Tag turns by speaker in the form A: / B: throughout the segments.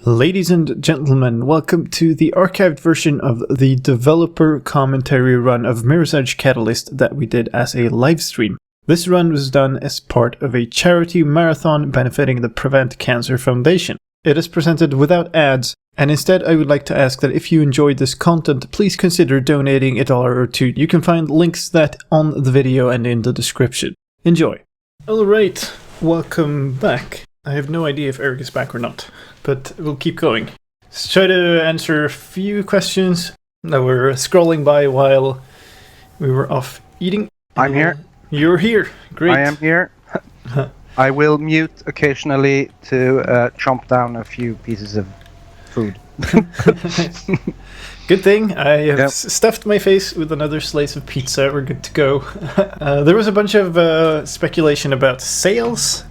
A: Ladies and gentlemen, welcome to the archived version of the developer commentary run of Mirror's Edge Catalyst that we did as a live stream. This run was done as part of a charity marathon benefiting the Prevent Cancer Foundation. It is presented without ads, and instead I would like to ask that if you enjoyed this content, please consider donating $1 or $2. You can find links that on the video and in the description. Enjoy. Alright, welcome back. I have no idea if Erik is back or not, but we'll keep going. Let's try to answer a few questions that were scrolling by while we were off eating.
B: I'm here.
A: You're here. Great.
B: I am here. I will mute occasionally to chomp down a few pieces of food.
A: Good thing. I have stuffed my face with another slice of pizza. We're good to go. There was a bunch of speculation about sales.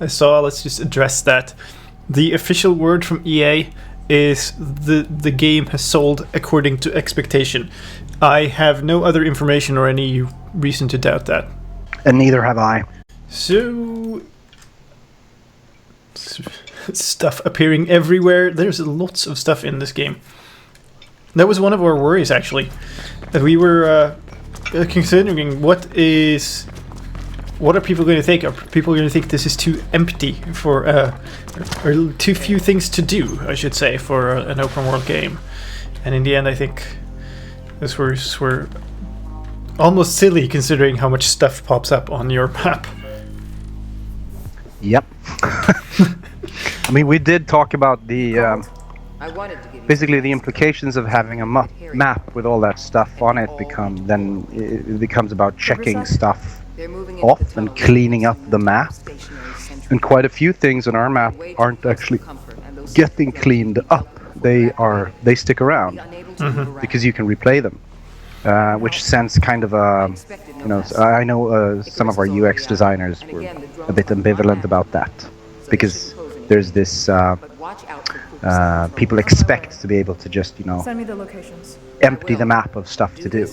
A: I saw, let's just address that. The official word from EA is the game has sold according to expectation. I have no other information or any reason to doubt that.
B: And neither have I.
A: So, stuff appearing everywhere. There's lots of stuff in this game. That was one of our worries, actually. That we were considering what are people going to think? Are people going to think this is too empty for, or too few things to do, I should say, for an open world game? And in the end, I think this were almost silly considering how much stuff pops up on your map.
B: Yep. I mean, we did talk about the basically the implications of having a map with all that stuff on it. It becomes about checking stuff off and cleaning up the map, and quite a few things on our map aren't actually getting cleaned up. They stick around because you can replay them, which sends kind of a, I know some of our UX designers were a bit ambivalent about that, because there's this people expect to be able to just
C: send me the locations.
B: Empty the map of stuff to do.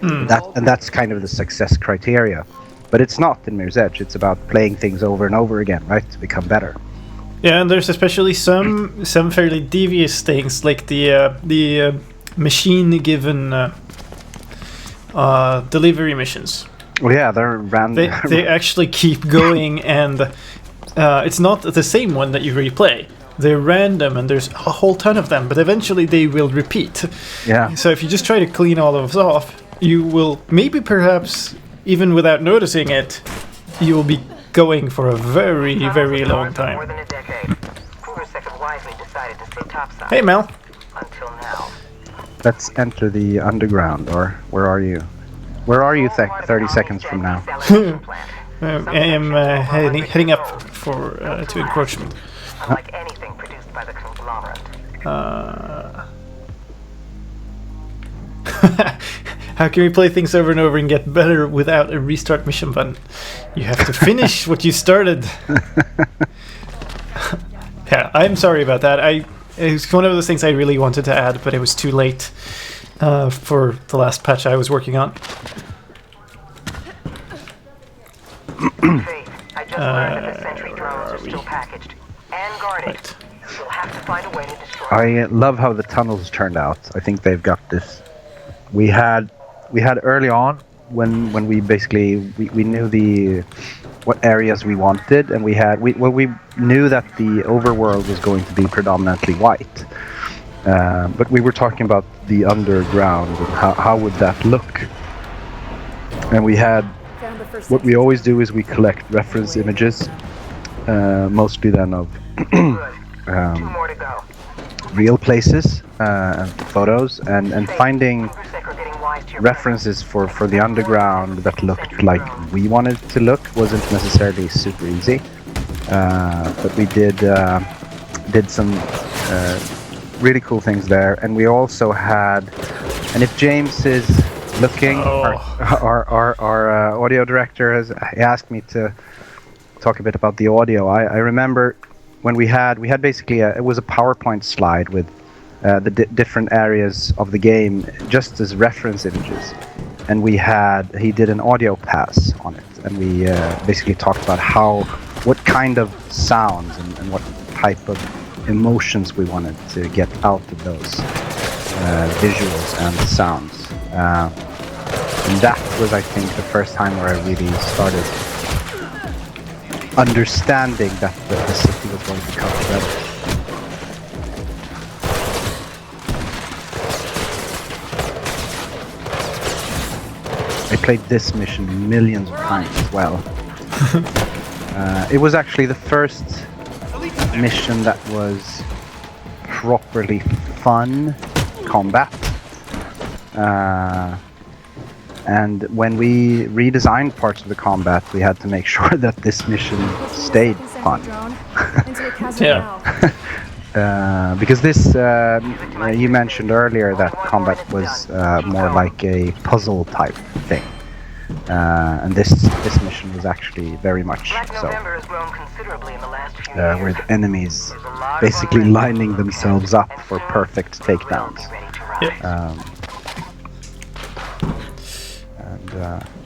B: That's kind of the success criteria. But it's not in Mirror's Edge. It's about playing things over and over again, right, to become better.
A: Yeah, and there's especially some fairly devious things, like the machine-given delivery missions.
B: Well, yeah, they're random.
A: They actually keep going, and it's not the same one that you replay. They're random, and there's a whole ton of them, but eventually they will repeat.
B: Yeah.
A: So if you just try to clean all of us off, you will perhaps, even without noticing it, you will be going for a very, very long time.
D: More than a decade. Second wisely decided to stay topside.
A: Hey, Mel.
D: Until now.
B: Let's enter the underground, or where are you? Where are you 30 seconds from now?
A: I am heading up to Encroachment.
D: Unlike anything produced by the conglomerate.
A: How can we play things over and over and get better without a restart mission button? You have to finish what you started. Yeah, I'm sorry about that. It was one of those things I really wanted to add, but it was too late for the last patch I was working on.
D: I just learned that the sentry drones are still packaged and guarded.
A: Right.
D: We'll have to find a way to destroy
B: I love how the tunnels turned out. I think they've got this. We had early on when we basically we knew what areas we wanted, and we knew that the overworld was going to be predominantly white, but we were talking about the underground and how would that look, and we had what we always do is we collect reference images, mostly then of
D: Two more to go.
B: real places and photos, and finding references for the underground that looked like we wanted to look wasn't necessarily super easy, but we did some really cool things there. And we also had, and if James is looking, our audio director has asked me to talk a bit about the audio. I remember when we had basically it was a PowerPoint slide with the different areas of the game just as reference images, and he did an audio pass on it, and we basically talked about what kind of sounds and what type of emotions we wanted to get out of those visuals and sounds. And that was, I think, the first time where I really started understanding that the city was going to come together. I played this mission millions of times as well. It was actually the first mission that was properly fun combat. And when we redesigned parts of the combat, we had to make sure that this mission stayed fun.
A: Yeah.
B: Because this, you mentioned earlier that combat was more like a puzzle type thing. And this mission was actually very much so. Where the enemies basically lining themselves up for perfect takedowns.
A: Yeah.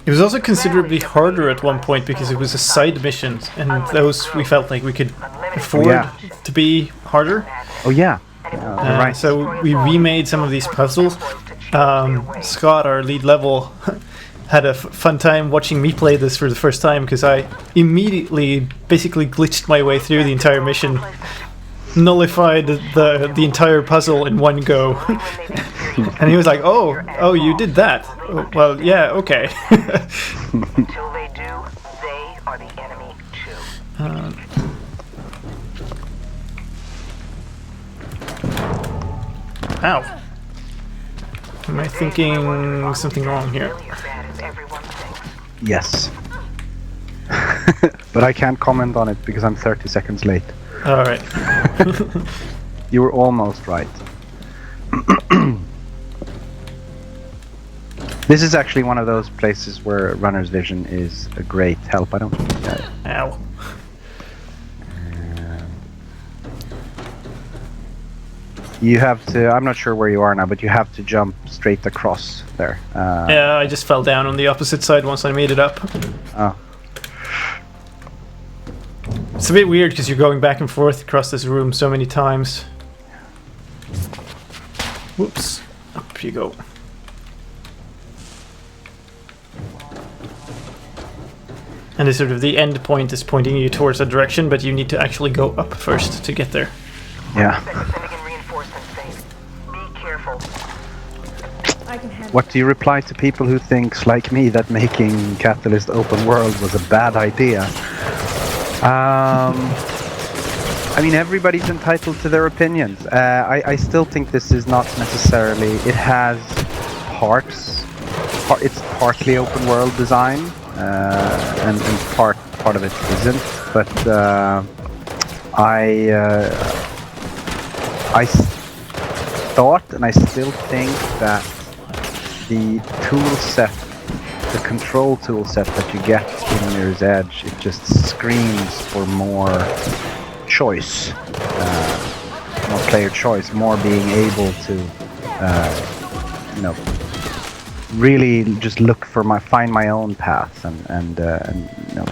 A: It was also considerably harder at one point because it was a side mission, and those we felt like we could afford to be harder.
B: Oh yeah, right.
A: So we remade some of these puzzles. Scott, our lead level, had a fun time watching me play this for the first time because I immediately basically glitched my way through the entire mission, nullified the entire puzzle in one go. And he was like, oh, you did that? Oh, well, yeah, okay.
D: Until they do, they are the enemy too.
A: Ow. Am I thinking something wrong here?
B: Yes. But I can't comment on it because I'm 30 seconds late.
A: Alright.
B: You were almost right. This is actually one of those places where runner's vision is a great help. I don't think that.
A: Ow.
B: You have to, I'm not sure where you are now, but you have to jump straight across there.
A: Yeah, I just fell down on the opposite side once I made it up.
B: Oh.
A: It's a bit weird because you're going back and forth across this room so many times. Whoops. Up you go. And the sort of the end point is pointing you towards a direction, but you need to actually go up first to get there.
B: Yeah. What do you reply to people who thinks, like me, that making Catalyst open world was a bad idea? I mean, everybody's entitled to their opinions. I still think this is not necessarily... It has parts. It's partly open world design, and part of it isn't. But I thought, and I still think that the tool set, the control tool set that you get in Mirror's Edge, it just screams for more choice, more player choice, more being able to, you know, really just look for find my own path, and you know,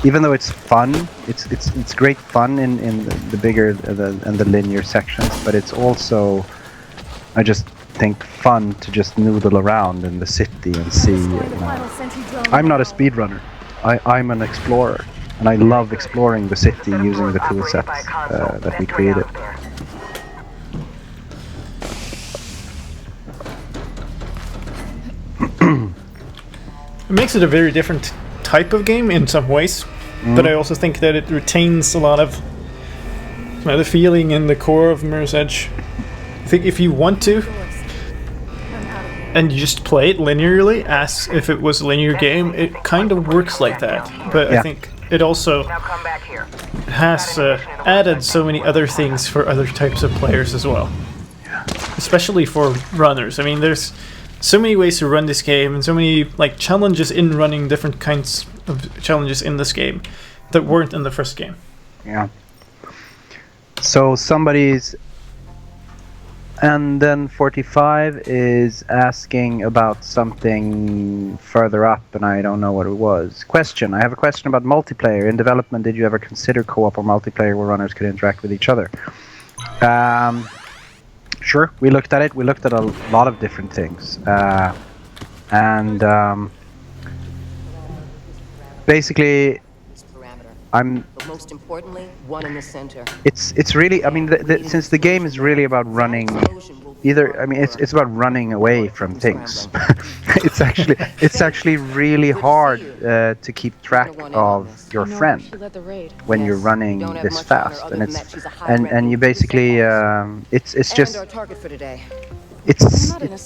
B: even though it's fun, it's great fun in the bigger and the linear sections, but it's also, I just think, fun to just noodle around in the city and see. You know. I'm not a speedrunner. I'm an explorer, and I love exploring the city using the tool sets that we created.
A: It makes it a very different type of game in some ways, but I also think that it retains a lot of the feeling in the core of Mirror's Edge. I think if you want to, and you just play it linearly as if it was a linear game, it kind of works like that. But
B: yeah.
A: I think it also has added so many other things for other types of players as well. Especially for runners. I mean, there's so many ways to run this game, and so many like challenges in running different kinds of challenges in this game that weren't in the first game.
B: Yeah. So somebody's And then 45 is asking about something further up, and I don't know what it was. Question. I have a question about multiplayer. In development, did you ever consider co-op or multiplayer where runners could interact with each other? Sure, we looked at it. We looked at a lot of different things. Basically,
C: But most importantly, one in the center.
B: It's really, I mean, since the game is really about running, it's about running away from things. it's actually really hard to keep track of your friend when you're running this fast, and you basically it's just.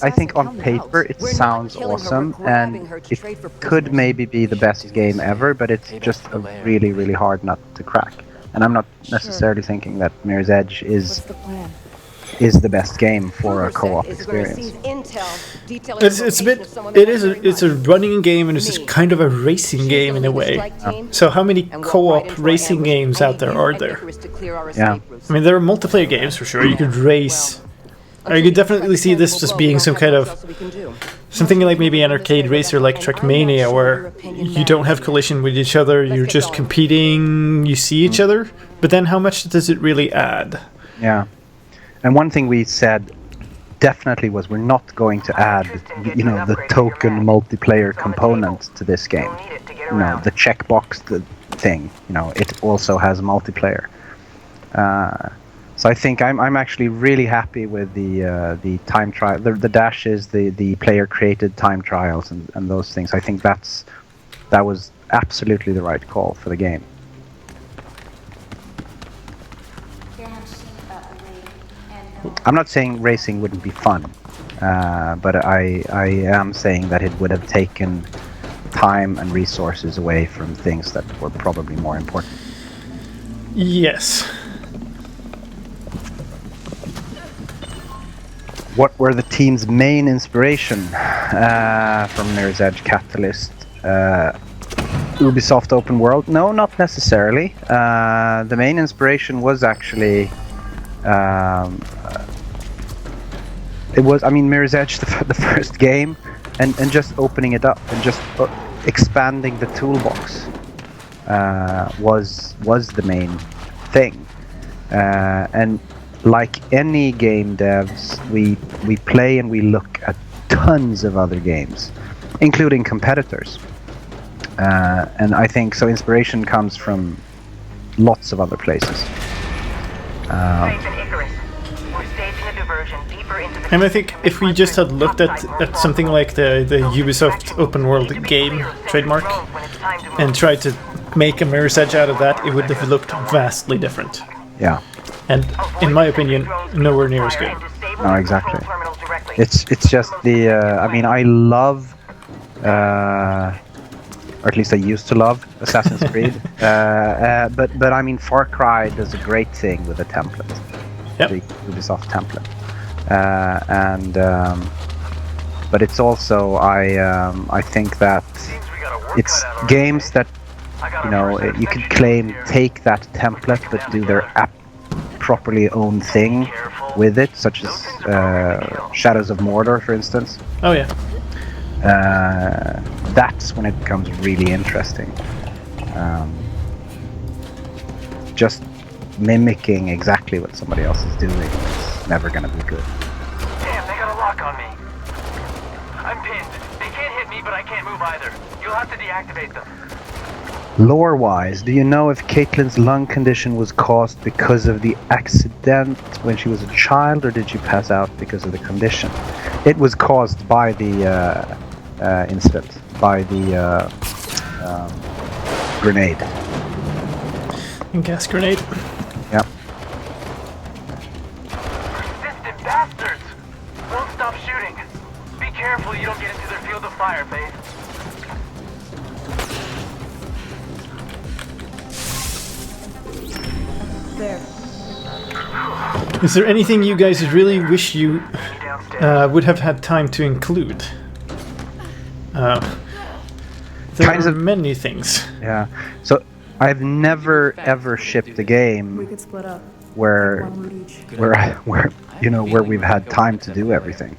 B: I think on paper it sounds awesome, and it could maybe be the best game ever, but it's just a really, really hard nut to crack. And I'm not necessarily thinking that Mirror's Edge is the best game for a co-op experience.
A: It's a running game, and it's kind of a racing game in a way. So how many co-op racing games out there are there?
B: Yeah.
A: I mean, there are multiplayer games for sure. You could race. I could definitely see this just being some kind of something like maybe an arcade racer like Trackmania, where you don't have collision with each other, you're just competing, you see each other, but then how much does it really add?
B: Yeah. And one thing we said definitely was we're not going to add, the token multiplayer component to this game. The checkbox thing, it also has multiplayer. So I think I'm actually really happy with the time trial, the dashes, the player created time trials and those things. I think that was absolutely the right call for the game. I'm not saying racing wouldn't be fun, but I am saying that it would have taken time and resources away from things that were probably more important.
A: Yes.
B: What were the team's main inspiration from Mirror's Edge Catalyst? Ubisoft Open World? No, not necessarily. The main inspiration was actually Mirror's Edge, the first game, and just opening it up and just expanding the toolbox was the main thing. And like any game devs, we play and we look at tons of other games, including competitors. And I think so inspiration comes from lots of other places.
A: And I think if we just had looked at something like the Ubisoft open world game trademark and tried to make a Mirror's Edge out of that, it would have looked vastly different.
B: Yeah.
A: And in my opinion, nowhere near as good.
B: No, exactly. It's just I love, or at least I used to love, Assassin's Creed. But I mean, Far Cry does a great thing with the template.
A: Yep.
B: The Ubisoft template. But it's also I think that it's games that you could claim take that template but do their properly own thing with it, such as Shadows of Mordor, for instance.
A: Oh yeah.
B: That's when it becomes really interesting. Just mimicking exactly what somebody else is doing is never gonna be good.
E: Damn, they got a lock on me. I'm pinned. They can't hit me, but I can't move either. You'll have to deactivate them.
B: Lore-wise, do you know if Caitlin's lung condition was caused because of the accident when she was a child, or did she pass out because of the condition? It was caused by the incident, by the grenade.
A: Gas grenade.
B: Yeah.
E: Persistent bastards! Won't stop shooting. Be careful you don't get into their field of fire, Faith.
C: There.
A: Is there anything you guys really wish you would have had time to include? There are many things.
B: Yeah. So I've never ever shipped a game
F: We could split up.
B: where where we've had time to do everything.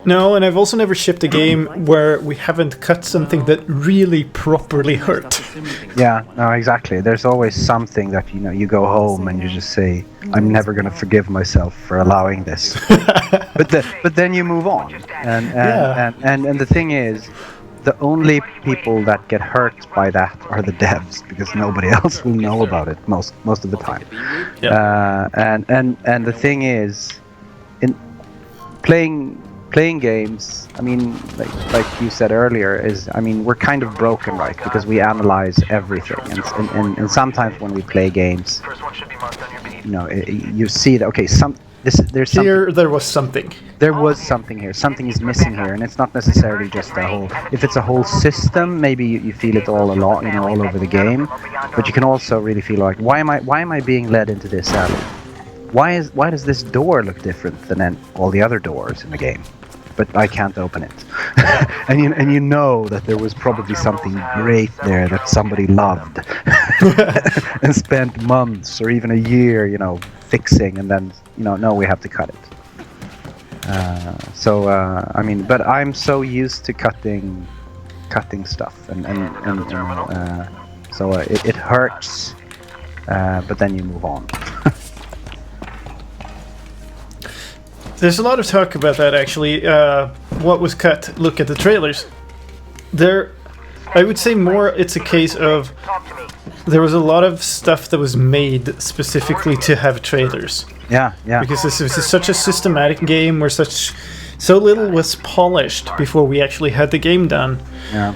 A: No, and I've also never shipped a game where we haven't cut something that really properly hurt.
B: Yeah, no, exactly. There's always something that you go home and you just say, "I'm never going to forgive myself for allowing this." but then you move on, and the thing is, the only people that get hurt by that are the devs, because nobody else will know about it most of the time.
A: Yeah.
B: And the thing is, in playing games, I mean, like you said earlier, we're kind of broken, right? Because we analyze everything, and sometimes when we play games,
E: First one should be marked on your beat.
B: you see that there's something.
A: Here, there was something.
B: There was something here. Something is missing here, and it's not necessarily just a whole. If it's a whole system, maybe you feel it all all over the game. But you can also really feel like, why am I being led into this alley? Why does this door look different than all the other doors in the game? But I can't open it. and you know that there was probably something great there that somebody loved and spent months or even a year, fixing, and then no, we have to cut it. But I'm so used to cutting stuff, so it hurts, but then you move on.
A: There's a lot of talk about that, actually. What was cut? Look at the trailers. I would say more it's a case of there was a lot of stuff that was made specifically to have trailers.
B: Yeah.
A: Because this is such a systematic game where so little was polished before we actually had the game done.
B: Yeah.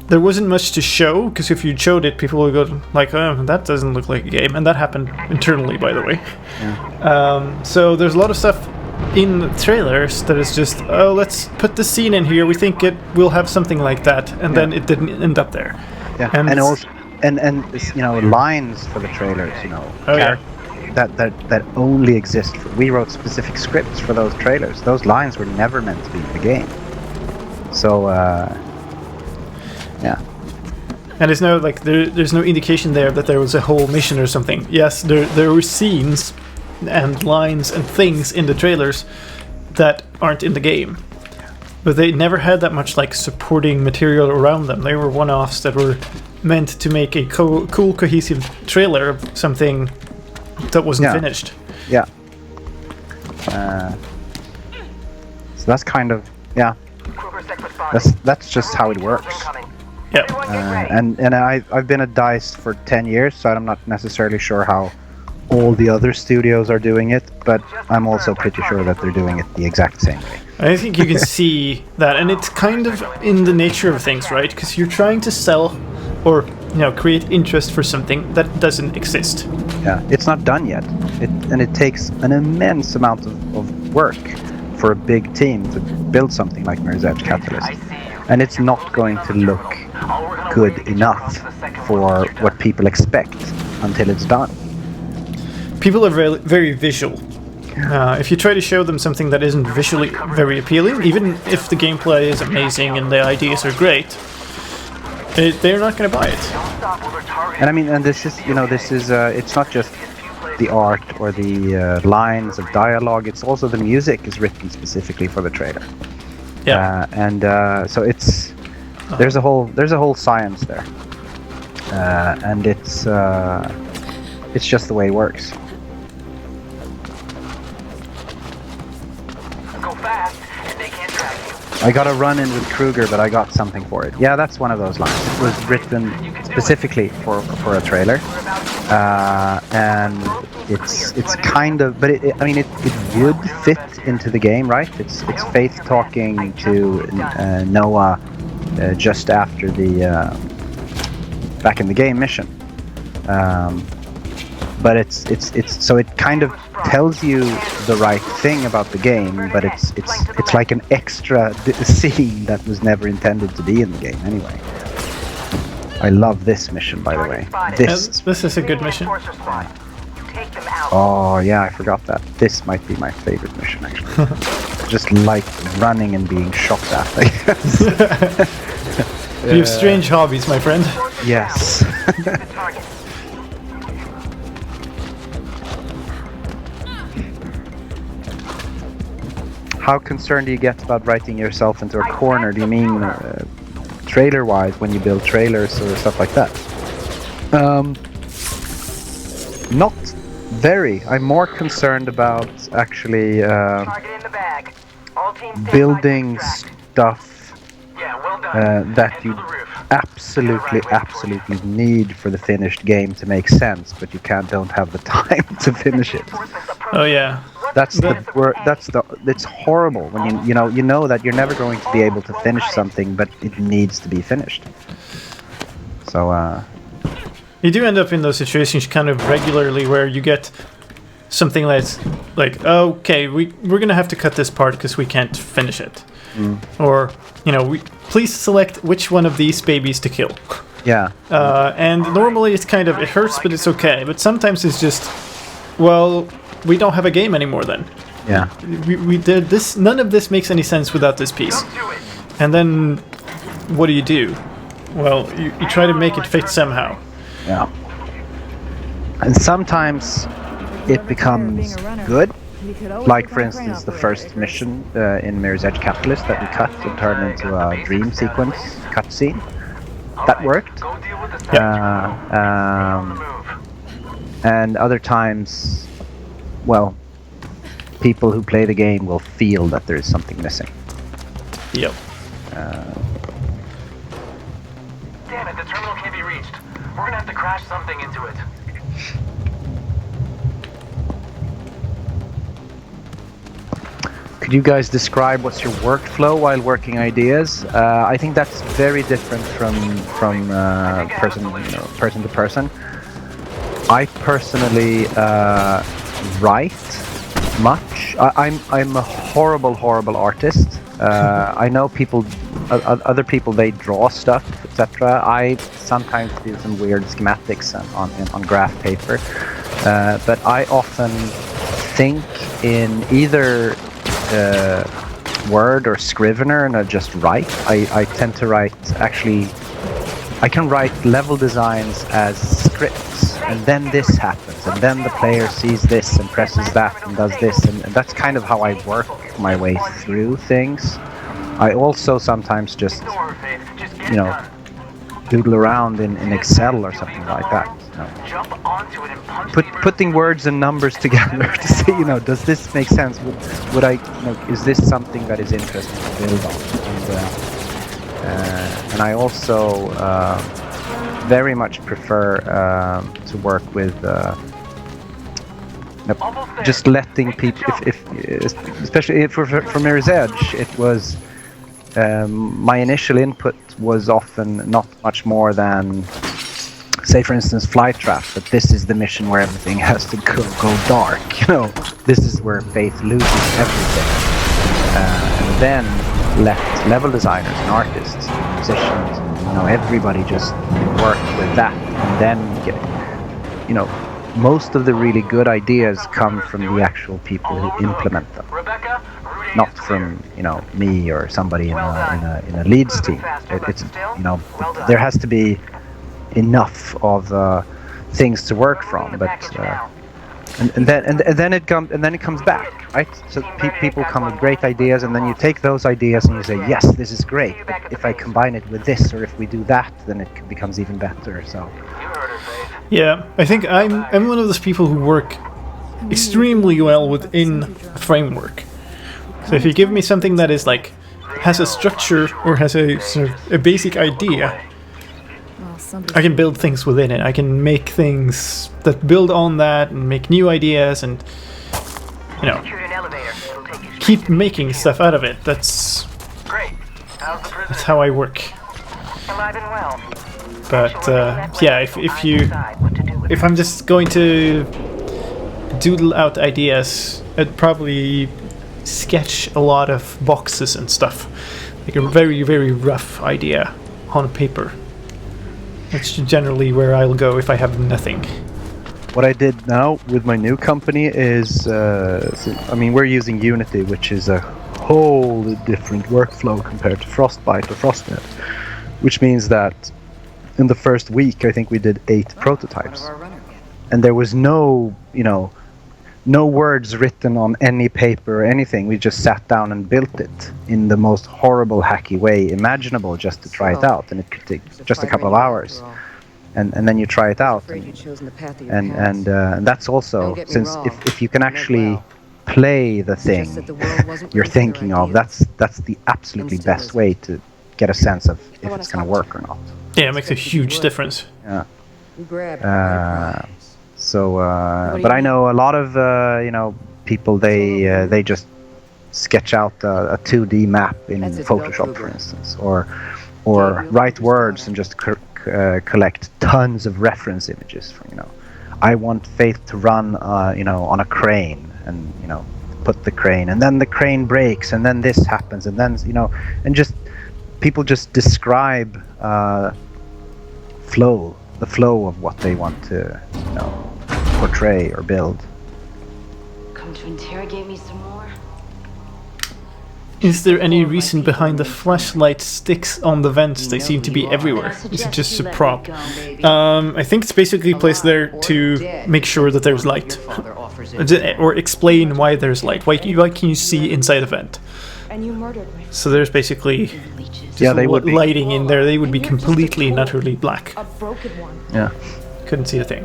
A: There wasn't much to show, because if you showed it, people would go like, "Oh, that doesn't look like a game," and that happened internally, by the way.
B: Yeah.
A: So there's a lot of stuff in the trailers that is just, oh, let's put the scene in here. We think it will have something like that, and then it didn't end up there.
B: Yeah, and also, lines for the trailers, that only exist. We wrote specific scripts for those trailers. Those lines were never meant to be in the game. So, yeah.
A: And there's no there's no indication there that there was a whole mission or something. Yes, there were scenes and lines and things in the trailers that aren't in the game, but they never had that much supporting material around them. They were one-offs that were meant to make a cool cohesive trailer of something that wasn't finished.
B: Yeah. So that's kind of that's just how it works.
A: Yeah.
B: And I've been at DICE for 10 years, so I'm not necessarily sure how all the other studios are doing it, but I'm also pretty sure that they're doing it the exact same way.
A: I think you can see that, and it's kind of in the nature of things, right? Because you're trying to sell or create interest for something that doesn't exist.
B: Yeah, it's not done yet, and it takes an immense amount of work for a big team to build something like Mirror's Edge Catalyst, and it's not going to look good enough for what people expect until it's done.
A: People are very, very visual. If you try to show them something that isn't visually very appealing, even if the gameplay is amazing and the ideas are great, they're not going to buy it.
B: And this is it's not just the art or the lines of dialogue. It's also the music is written specifically for the trailer.
A: Yeah.
B: So it's there's a whole science there, and it's just the way it works. I got a run-in with Kruger, but I got something for it. Yeah, that's one of those lines. It was written specifically for a trailer, and it's kind of, but it would fit into the game, right? It's Faith talking to Noah just after the back in the game mission, but it's so it kind of tells you the right thing about the game, but it's like an extra scene that was never intended to be in the game anyway. I love this mission, by the way.
A: This is a good mission.
B: Oh yeah, I forgot that. This might be my favorite mission, actually. Just like running and being shot at, I guess.
A: You have strange hobbies, my friend.
B: Yes. how concerned do you get about writing yourself into a corner? Do you mean trailer-wise when you build trailers or stuff like that? Not very. I'm more concerned about actually
D: Target in the bag. All teams stand by to
B: building
D: extract.
B: stuff
E: Yeah, well done.
B: that
E: Head
B: you
E: to the roof.
B: absolutely need for the finished game to make sense, but you don't have the time to finish it.
A: Oh yeah.
B: That's it's horrible when you know that you're never going to be able to finish something, but it needs to be finished. So
A: You do end up in those situations kind of regularly where you get something that's like, okay, we're gonna have to cut this part because we can't finish it, or please select which one of these babies to kill.
B: yeah,
A: And normally it's kind of, it hurts, but it's okay. But sometimes it's just, well, we don't have a game anymore then.
B: yeah.
A: We did this, none of this makes any sense without this piece.
E: Do it.
A: And then, what do? Well, you try to make it fit somehow.
B: Yeah. And sometimes it becomes good. Like, for instance, the first mission in Mirror's Edge Capitalist that we cut and turned into a dream sequence cutscene. That worked.
E: Go deal with the statue. On the move.
B: And other times, well, people who play the game will feel that there is something missing.
A: Yep.
E: Damn it, the terminal can't be reached. We're gonna have to crash something into it.
B: Could you guys describe what's your workflow while working ideas? I think that's very different from person to person. I personally write much. I'm a horrible artist. I know other people, they draw stuff, etc. I sometimes do some weird schematics on graph paper, but I often think in either Word or Scrivener, and I just write. I tend to write, actually, I can write level designs as scripts, and then this happens, and then the player sees this and presses that and does this, and that's kind of how I work my way through things. I also sometimes just,
E: Just get it done.
B: doodle around in Excel or something like that.
E: Jump onto it and punch the
B: Putting words and numbers together to see, does this make sense? Would I, is this something that is interesting to build on? And I also very much prefer to work with just letting people, especially for Mirror's Edge, it was my initial input was often not much more than, say for instance, Flytrap, but this is the mission where everything has to go dark. This is where Faith loses everything, and then let level designers and artists, and musicians, and, everybody just work with that, and then most of the really good ideas come from the actual people who implement them,
E: Rebecca,
B: not from me or somebody in a leads team. It's there has to be enough of things to work from, but and then it comes back, right? So people come with great ideas, and then you take those ideas and you say, yes, this is great, but if I combine it with this, or if we do that, then it becomes even better. So
E: You heard her, Faith.
A: Yeah, I think I'm one of those people who work extremely well within a framework. So if you give me something that is like has a structure or has a sort of a basic idea, I can build things within it. I can make things that build on that and make new ideas and
D: Secured an elevator. It'll take you straight
A: keep making stuff out of it. That's
E: Great. How's the prison?
A: how I work.
D: alive and well.
A: But yeah, if you
D: Decide what to do with
A: if I'm just going to doodle out ideas, I'd probably sketch a lot of boxes and stuff. Like a very, very rough idea on paper. That's generally where I'll go if I have nothing.
B: what I did now with my new company is, we're using Unity, which is a whole different workflow compared to Frostbite or Frostnet, which means that in the first week, I think we did 8 prototypes. And there was no, no words written on any paper or anything. We just sat down and built it in the most horrible, hacky way imaginable, just to try it out, and it could take just a couple of hours. And then you try it out, and that's also, since if you can actually play the thing you're thinking of, that's the absolutely best way to get a sense of if it's going to work or not.
A: Yeah, it makes a huge difference.
B: Yeah. But I know a lot of people. They just sketch out a 2D map in Photoshop, for instance, or write words and just collect tons of reference images. I want Faith to run, on a crane, and put the crane, and then the crane breaks, and then this happens, and then and just people just describe the flow of what they want to portray or build.
F: Come to interrogate me some more?
A: Is there any reason behind the flashlight sticks on the vents? They seem to be everywhere. Is it just a prop? I think it's basically placed there to make sure that there's light. Or explain why there's light. Why can you see inside a vent?
F: And you murdered me.
A: So there's basically
B: they would be
A: lighting in there. They would be completely and utterly black.
F: A broken one.
B: Yeah.
A: Couldn't see a thing.